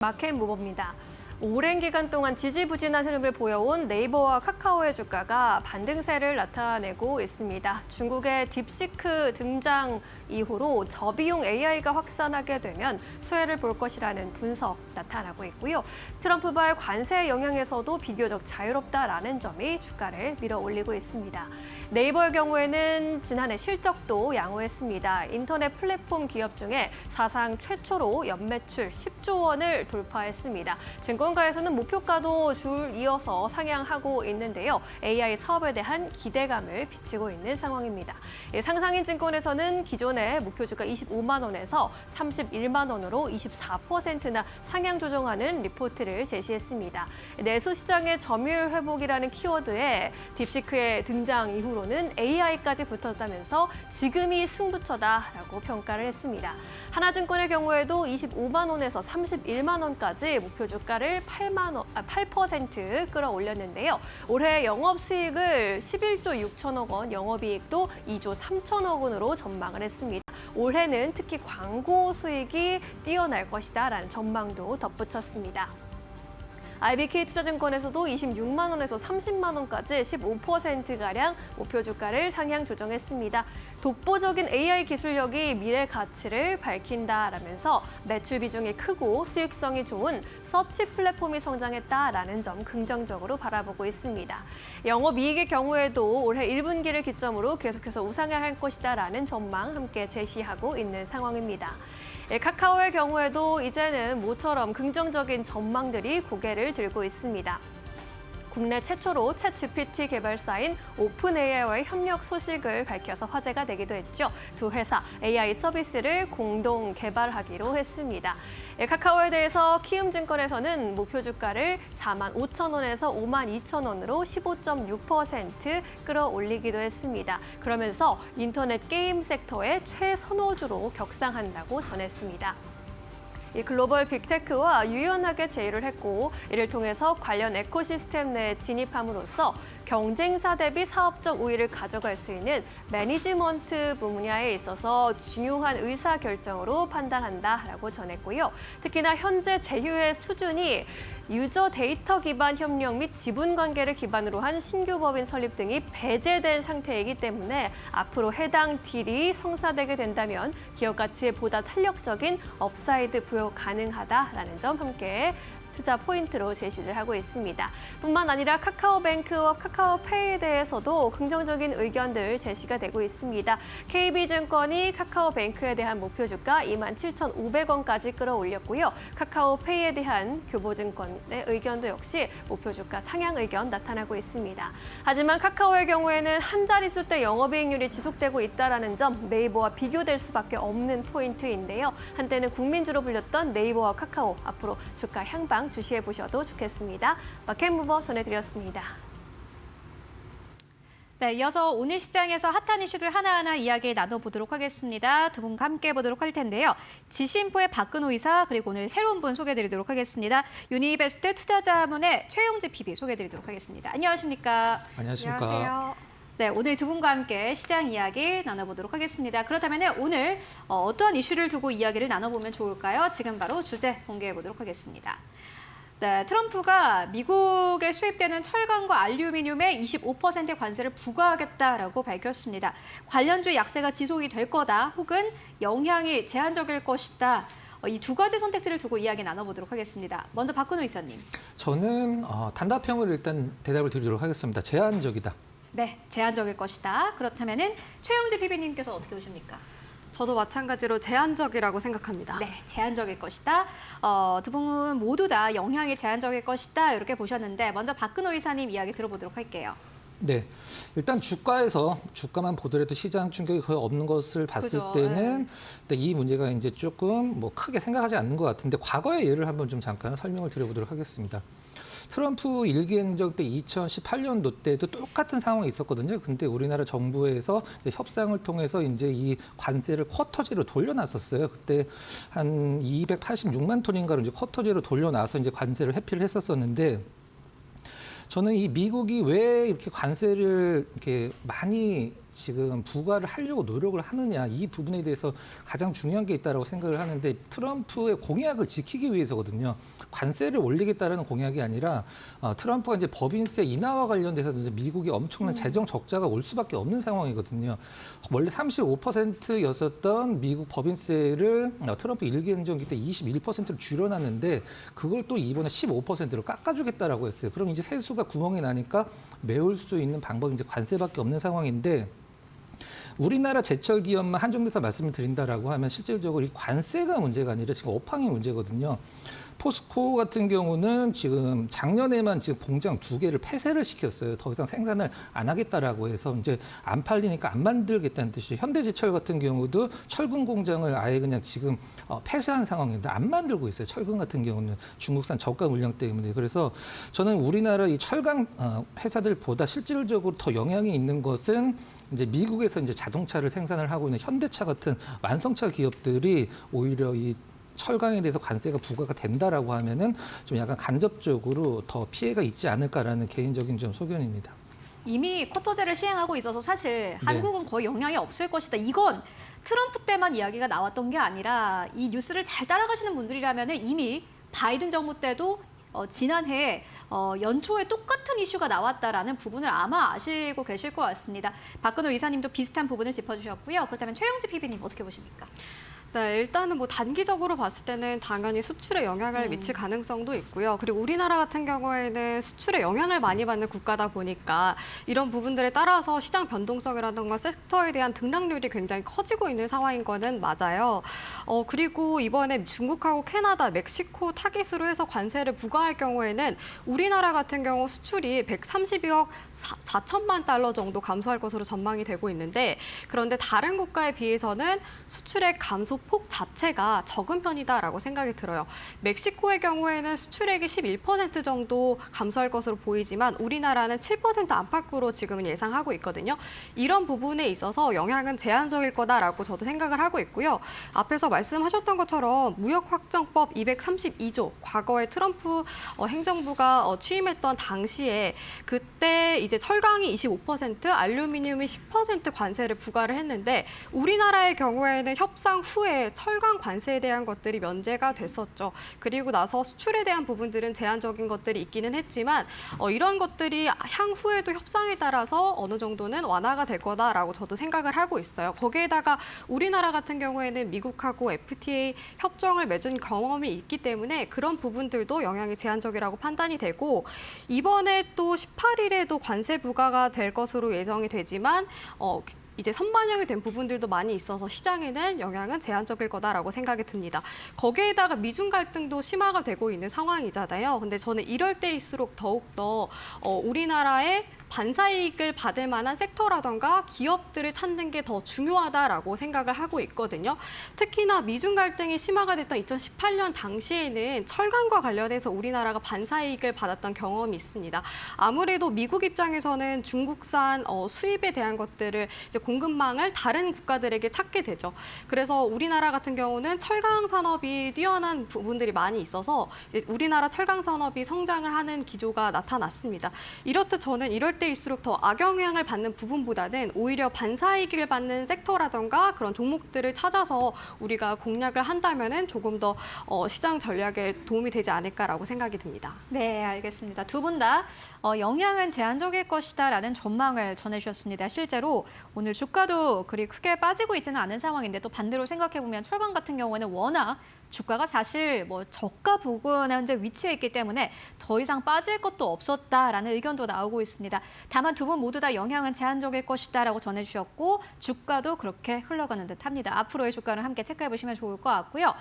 마켓무버입니다. 오랜 기간 동안 지지부진한 흐름을 보여온 네이버와 카카오의 주가가 반등세를 나타내고 있습니다. 중국의 딥시크 등장 이후로 저비용 AI가 확산하게 되면 수혜를 볼 것이라는 분석 나타나고 있고요. 트럼프발 관세 영향에서도 비교적 자유롭다라는 점이 주가를 밀어올리고 있습니다. 네이버의 경우에는 지난해 실적도 양호했습니다. 인터넷 플랫폼 기업 중에 사상 최초로 연매출 10조 원을 돌파했습니다. 증권가에서는 목표가도 줄 이어서 상향하고 있는데요. AI 사업에 대한 기대감을 비치고 있는 상황입니다. 상상인 증권에서는 기존의 목표주가 25만 원에서 31만 원으로 24%나 상향 조정하는 리포트를 제시했습니다. 내수 시장의 점유율 회복이라는 키워드에 딥시크의 등장 이후로는 AI까지 붙었다면서 지금이 승부처다라고 평가를 했습니다. 하나증권의 경우에도 25만 원에서 31만 원까지 목표 주가를 8% 끌어올렸는데요. 올해 영업수익을 11조 6천억 원, 영업이익도 2조 3천억 원으로 전망을 했습니다. 올해는 특히 광고 수익이 뛰어날 것이다라는 전망도 덧붙였습니다. IBK투자증권에서도 26만 원에서 30만 원까지 15%가량 목표 주가를 상향 조정했습니다. 독보적인 AI 기술력이 미래 가치를 밝힌다라면서 매출 비중이 크고 수익성이 좋은 서치 플랫폼이 성장했다라는 점 긍정적으로 바라보고 있습니다. 영업이익의 경우에도 올해 1분기를 기점으로 계속해서 우상향할 것이다라는 전망 함께 제시하고 있는 상황입니다. 카카오의 경우에도 이제는 모처럼 긍정적인 전망들이 고개를 들고 있습니다. 국내 최초로 챗GPT 개발사인 오픈AI와의 협력 소식을 밝혀서 화제가 되기도 했죠. 두 회사 AI 서비스를 공동 개발하기로 했습니다. 카카오에 대해서 키움증권에서는 목표 주가를 4만 5천 원에서 5만 2천 원으로 15.6% 끌어올리기도 했습니다. 그러면서 인터넷 게임 섹터의 최선호주로 격상한다고 전했습니다. 이 글로벌 빅테크와 유연하게 제휴를 했고 이를 통해서 관련 에코시스템 내에 진입함으로써 경쟁사 대비 사업적 우위를 가져갈 수 있는 매니지먼트 분야에 있어서 중요한 의사결정으로 판단한다라고 전했고요. 특히나 현재 제휴의 수준이 유저 데이터 기반 협력 및 지분 관계를 기반으로 한 신규 법인 설립 등이 배제된 상태이기 때문에 앞으로 해당 딜이 성사되게 된다면 기업 가치에 보다 탄력적인 업사이드 부여 가능하다라는 점 함께 투자 포인트로 제시를 하고 있습니다. 뿐만 아니라 카카오뱅크와 카카오페이에 대해서도 긍정적인 의견들 제시가 되고 있습니다. KB증권이 카카오뱅크에 대한 목표 주가 27,500원까지 끌어올렸고요. 카카오페이에 대한 교보증권의 의견도 역시 목표 주가 상향 의견 나타나고 있습니다. 하지만 카카오의 경우에는 한 자릿수대 영업이익률이 지속되고 있다는 점 네이버와 비교될 수밖에 없는 포인트인데요. 한때는 국민주로 불렸던 네이버와 카카오 앞으로 주가 향방 주시해 보셔도 좋겠습니다. 마켓무버 전해드렸습니다. 네, 이어서 오늘 시장에서 핫한 이슈들 하나하나 이야기 나눠보도록 하겠습니다. 두 분과 함께 보도록 할 텐데요. 지신포의 박근호 이사 그리고 오늘 새로운 분 소개해드리도록 하겠습니다. 유니베스트 투자자문의 최용지 PB 소개해드리도록 하겠습니다. 안녕하십니까? 안녕하십니까? 안녕하세요. 네, 오늘 두 분과 함께 시장 이야기 나눠보도록 하겠습니다. 그렇다면 오늘 어떠한 이슈를 두고 이야기를 나눠보면 좋을까요? 지금 바로 주제 공개해보도록 하겠습니다. 네, 트럼프가 미국에 수입되는 철강과 알루미늄에 25% 관세를 부과하겠다라고 밝혔습니다. 관련주의 약세가 지속이 될 거다 혹은 영향이 제한적일 것이다. 이 두 가지 선택지를 두고 이야기 나눠보도록 하겠습니다. 먼저 박근호 이사님. 저는 단답형으로 일단 대답을 드리도록 하겠습니다. 제한적이다. 네, 제한적일 것이다. 그렇다면 최영지 PB님께서 어떻게 보십니까? 저도 마찬가지로 제한적이라고 생각합니다. 네, 제한적일 것이다. 두 분은 모두 다 영향이 제한적일 것이다. 이렇게 보셨는데 먼저 박근호 이사님 이야기 들어보도록 할게요. 네, 일단 주가만 보더라도 시장 충격이 거의 없는 것을 봤을 그죠, 때는 이 문제가 이제 조금 크게 생각하지 않는 것 같은데 과거의 예를 한번 좀 잠깐 설명을 드려보도록 하겠습니다. 트럼프 일기 행정 때 2018년도 때도 똑같은 상황이 있었거든요. 근데 우리나라 정부에서 이제 협상을 통해서 이제 이 관세를 쿼터제로 돌려놨었어요. 그때 한 286만 톤인가로 이제 쿼터제로 돌려놔서 이제 관세를 회피를 했었었는데 저는 이 미국이 왜 이렇게 관세를 이렇게 많이 지금 부과를 하려고 노력을 하느냐 이 부분에 대해서 가장 중요한 게 있다고 생각을 하는데 트럼프의 공약을 지키기 위해서거든요. 관세를 올리겠다라는 공약이 아니라 트럼프가 이제 법인세 인하와 관련돼서 이제 미국이 엄청난 재정 적자가 올 수밖에 없는 상황이거든요. 원래 35%였었던 미국 법인세를 트럼프 일기 행정기 때 21%로 줄여놨는데 그걸 또 이번에 15%로 깎아주겠다라고 했어요. 그럼 이제 세수가 구멍이 나니까 메울 수 있는 방법이 이제 관세밖에 없는 상황인데 우리나라 제철 기업만 한정돼서 말씀을 드린다라고 하면 실질적으로 이 관세가 문제가 아니라 지금 업황이 문제거든요. 포스코 같은 경우는 지금 작년에만 지금 공장 2개를 폐쇄를 시켰어요. 더 이상 생산을 안 하겠다라고 해서 이제 안 팔리니까 안 만들겠다는 뜻이에요. 현대제철 같은 경우도 철근 공장을 아예 그냥 지금 폐쇄한 상황인데 안 만들고 있어요. 철근 같은 경우는 중국산 저가 물량 때문에. 그래서 저는 우리나라 이 철강 회사들보다 실질적으로 더 영향이 있는 것은 이제 미국에서 이제 자동차를 생산을 하고 있는 현대차 같은 완성차 기업들이 오히려 이 철강에 대해서 관세가 부과가 된다라고 하면은 좀 약간 간접적으로 더 피해가 있지 않을까라는 개인적인 좀 소견입니다. 이미 쿼터제를 시행하고 있어서 사실 한국은 거의 영향이 없을 것이다. 이건 트럼프 때만 이야기가 나왔던 게 아니라 이 뉴스를 잘 따라가시는 분들이라면 이미 바이든 정부 때도 지난해 연초에 똑같은 이슈가 나왔다라는 부분을 아마 아시고 계실 것 같습니다. 박근호 이사님도 비슷한 부분을 짚어주셨고요. 그렇다면 최영지 PB님 어떻게 보십니까? 네, 일단은 뭐 단기적으로 봤을 때는 당연히 수출에 영향을 미칠 가능성도 있고요. 그리고 우리나라 같은 경우에는 수출에 영향을 많이 받는 국가다 보니까 이런 부분들에 따라서 시장 변동성이라든가 섹터에 대한 등락률이 굉장히 커지고 있는 상황인 거는 맞아요. 그리고 이번에 중국하고 캐나다, 멕시코 타깃으로 해서 관세를 부과할 경우에는 우리나라 같은 경우 수출이 132억 4천만 달러 정도 감소할 것으로 전망이 되고 있는데 그런데 다른 국가에 비해서는 수출의 감소 폭 자체가 적은 편이다라고 생각이 들어요. 멕시코의 경우에는 수출액이 11% 정도 감소할 것으로 보이지만 우리나라는 7% 안팎으로 지금은 예상하고 있거든요. 이런 부분에 있어서 영향은 제한적일 거다라고 저도 생각을 하고 있고요. 앞에서 말씀하셨던 것처럼 무역확정법 232조, 과거에 트럼프 행정부가 취임했던 당시에 그때 이제 철강이 25%, 알루미늄이 10% 관세를 부과를 했는데 우리나라의 경우에는 협상 후에 철강 관세에 대한 것들이 면제가 됐었죠. 그리고 나서 수출에 대한 부분들은 제한적인 것들이 있기는 했지만 이런 것들이 향후에도 협상에 따라서 어느 정도는 완화가 될 거다라고 저도 생각을 하고 있어요. 거기에다가 우리나라 같은 경우에는 미국하고 FTA 협정을 맺은 경험이 있기 때문에 그런 부분들도 영향이 제한적이라고 판단이 되고 이번에 또 18일에도 관세 부과가 될 것으로 예정이 되지만 이제 선반영이 된 부분들도 많이 있어서 시장에는 영향은 제한적일 거다라고 생각이 듭니다. 거기에다가 미중 갈등도 심화가 되고 있는 상황이잖아요. 근데 저는 이럴 때일수록 더욱더 우리나라의 반사이익을 받을 만한 섹터라던가 기업들을 찾는 게 더 중요하다라고 생각을 하고 있거든요. 특히나 미중 갈등이 심화가 됐던 2018년 당시에는 철강과 관련해서 우리나라가 반사이익을 받았던 경험이 있습니다. 아무래도 미국 입장에서는 중국산 수입에 대한 것들을 이제 공급망을 다른 국가들에게 찾게 되죠. 그래서 우리나라 같은 경우는 철강 산업이 뛰어난 부분들이 많이 있어서 이제 우리나라 철강 산업이 성장을 하는 기조가 나타났습니다. 이렇듯 저는 이럴 때일수록 더 악영향을 받는 부분보다는 오히려 반사이익을 받는 섹터라던가 그런 종목들을 찾아서 우리가 공략을 한다면은 조금 더 시장 전략에 도움이 되지 않을까라고 생각이 듭니다. 네, 알겠습니다. 두 분 다 영향은 제한적일 것이다라는 전망을 전해주셨습니다. 실제로 오늘 주가도 그리 크게 빠지고 있지는 않은 상황인데 또 반대로 생각해보면 철강 같은 경우에는 워낙 주가가 사실 뭐 저가 부근에 현재 위치해 있기 때문에 더 이상 빠질 것도 없었다라는 의견도 나오고 있습니다. 다만 두 분 모두 다 영향은 제한적일 것이다라고 전해주셨고 주가도 그렇게 흘러가는 듯합니다. 앞으로의 주가는 함께 체크해 보시면 좋을 것 같고요.